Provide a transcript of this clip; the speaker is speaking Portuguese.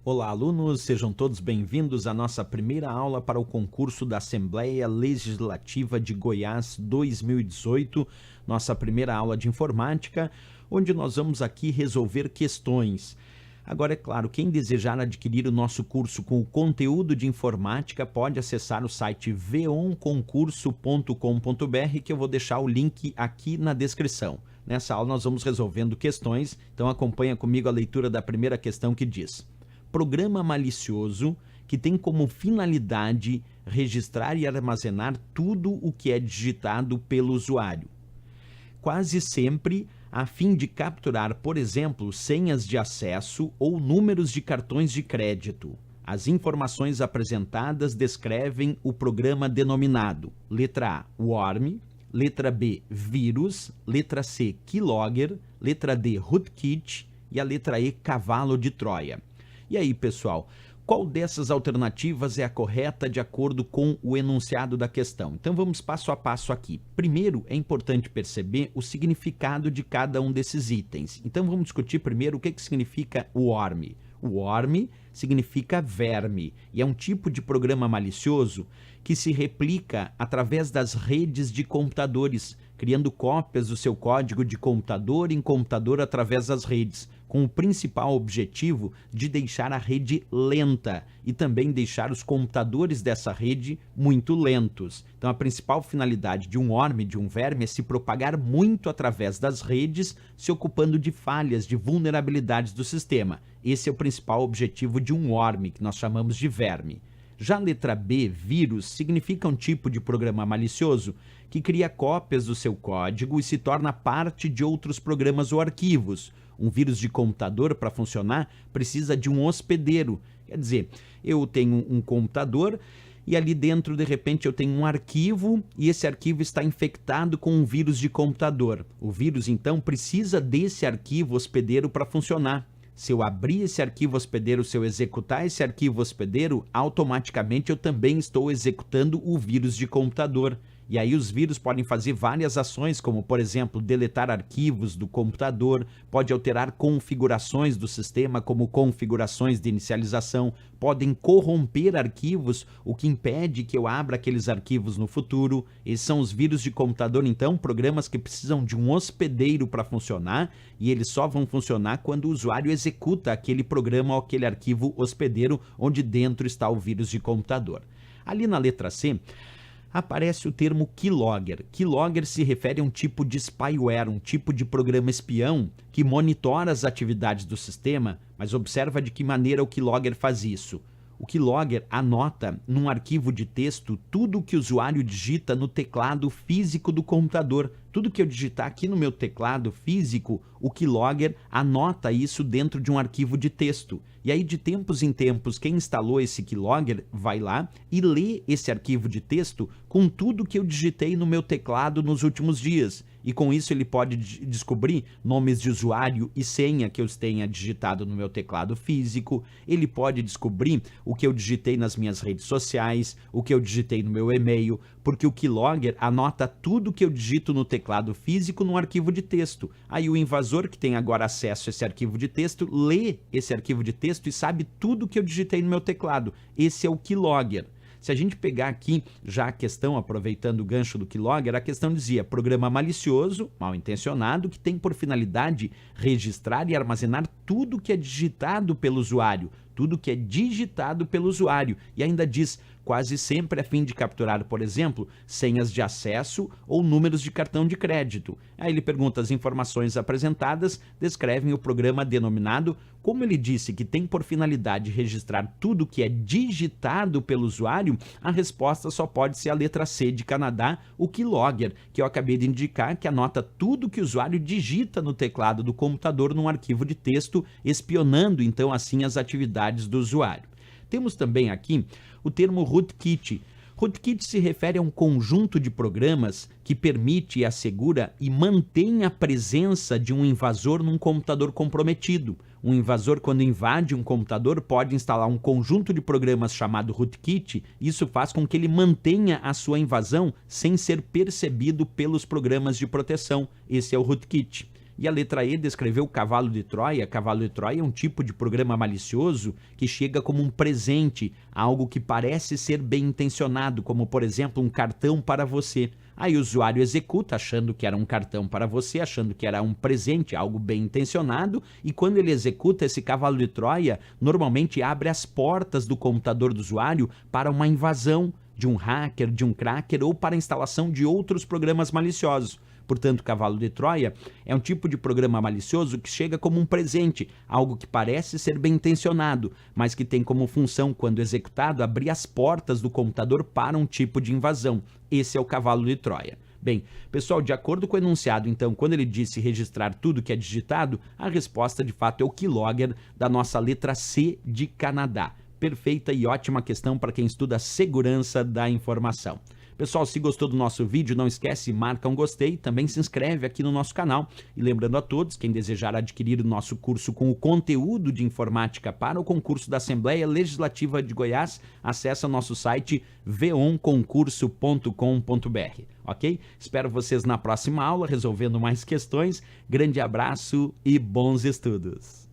Olá, alunos, sejam todos bem-vindos à nossa primeira aula para o concurso da Assembleia Legislativa de Goiás 2018, nossa primeira aula de informática, onde nós vamos aqui resolver questões. Agora, é claro, quem desejar adquirir o nosso curso com o conteúdo de informática pode acessar o site veonconcurso.com.br, que eu vou deixar o link aqui na descrição. Nessa aula nós vamos resolvendo questões, então acompanha comigo a leitura da primeira questão que diz: programa malicioso que tem como finalidade registrar e armazenar tudo o que é digitado pelo usuário, quase sempre a fim de capturar, por exemplo, senhas de acesso ou números de cartões de crédito. As informações apresentadas descrevem o programa denominado letra A, worm, letra B, vírus, letra C, keylogger, letra D, rootkit e a letra E, cavalo de Troia. E aí, pessoal, qual dessas alternativas é a correta de acordo com o enunciado da questão? Então vamos passo a passo aqui. Primeiro, é importante perceber o significado de cada um desses itens. Então vamos discutir primeiro o que significa worm. O worm significa verme e é um tipo de programa malicioso que se replica através das redes de computadores, criando cópias do seu código de computador em computador através das redes, com o principal objetivo de deixar a rede lenta e também deixar os computadores dessa rede muito lentos. Então a principal finalidade de um worm, de um verme, é se propagar muito através das redes, se ocupando de falhas, de vulnerabilidades do sistema. Esse é o principal objetivo de um worm, que nós chamamos de verme. Já a letra B, vírus, significa um tipo de programa malicioso que cria cópias do seu código e se torna parte de outros programas ou arquivos. Um vírus de computador, para funcionar, precisa de um hospedeiro. Quer dizer, eu tenho um computador e ali dentro, de repente, eu tenho um arquivo e esse arquivo está infectado com um vírus de computador. O vírus, então, precisa desse arquivo hospedeiro para funcionar. Se eu abrir esse arquivo hospedeiro, se eu executar esse arquivo hospedeiro, automaticamente eu também estou executando o vírus de computador. E aí os vírus podem fazer várias ações, como, por exemplo, deletar arquivos do computador, pode alterar configurações do sistema, como configurações de inicialização, podem corromper arquivos, o que impede que eu abra aqueles arquivos no futuro. Esses são os vírus de computador, então, programas que precisam de um hospedeiro para funcionar, e eles só vão funcionar quando o usuário executa aquele programa ou aquele arquivo hospedeiro onde dentro está o vírus de computador. Ali na letra C, aparece o termo keylogger. Keylogger se refere a um tipo de spyware, um tipo de programa espião que monitora as atividades do sistema, mas observa de que maneira o keylogger faz isso. O keylogger anota num arquivo de texto tudo o que o usuário digita no teclado físico do computador. Tudo que eu digitar aqui no meu teclado físico, o keylogger anota isso dentro de um arquivo de texto. E aí, de tempos em tempos, quem instalou esse keylogger vai lá e lê esse arquivo de texto com tudo que eu digitei no meu teclado nos últimos dias. E com isso ele pode descobrir nomes de usuário e senha que eu tenha digitado no meu teclado físico, ele pode descobrir o que eu digitei nas minhas redes sociais, o que eu digitei no meu e-mail, porque o keylogger anota tudo que eu digito no teclado físico num arquivo de texto. Aí o invasor, que tem agora acesso a esse arquivo de texto, lê esse arquivo de texto e sabe tudo que eu digitei no meu teclado. Esse é o keylogger. Se a gente pegar aqui já a questão, aproveitando o gancho do keylogger, a questão dizia programa malicioso, mal intencionado, que tem por finalidade registrar e armazenar tudo que é digitado pelo usuário, tudo que é digitado pelo usuário, e ainda diz quase sempre a fim de capturar, por exemplo, senhas de acesso ou números de cartão de crédito. Aí ele pergunta: as informações apresentadas descrevem o programa denominado. Como ele disse que tem por finalidade registrar tudo que é digitado pelo usuário, a resposta só pode ser a letra C de Canadá, o keylogger, que eu acabei de indicar, que anota tudo que o usuário digita no teclado do computador num arquivo de texto, espionando então assim as atividades do usuário. Temos também aqui o termo rootkit. Rootkit se refere a um conjunto de programas que permite, assegura e mantém a presença de um invasor num computador comprometido. Um invasor, quando invade um computador, pode instalar um conjunto de programas chamado rootkit. Isso faz com que ele mantenha a sua invasão sem ser percebido pelos programas de proteção. Esse é o rootkit. E a letra E descreveu o cavalo de Troia. Cavalo de Troia é um tipo de programa malicioso que chega como um presente, algo que parece ser bem intencionado, como por exemplo um cartão para você. Aí o usuário executa achando que era um cartão para você, achando que era um presente, algo bem intencionado, e quando ele executa esse cavalo de Troia, normalmente abre as portas do computador do usuário para uma invasão de um hacker, de um cracker ou para a instalação de outros programas maliciosos. Portanto, cavalo de Troia é um tipo de programa malicioso que chega como um presente, algo que parece ser bem intencionado, mas que tem como função, quando executado, abrir as portas do computador para um tipo de invasão. Esse é o cavalo de Troia. Bem, pessoal, de acordo com o enunciado, então, quando ele disse registrar tudo que é digitado, a resposta de fato é o keylogger da nossa letra C de Canadá. Perfeita e ótima questão para quem estuda segurança da informação. Pessoal, se gostou do nosso vídeo, não esquece, marca um gostei, também se inscreve aqui no nosso canal. E lembrando a todos, quem desejar adquirir o nosso curso com o conteúdo de informática para o concurso da Assembleia Legislativa de Goiás, acesse o nosso site veonconcurso.com.br, ok? Espero vocês na próxima aula, resolvendo mais questões. Grande abraço e bons estudos!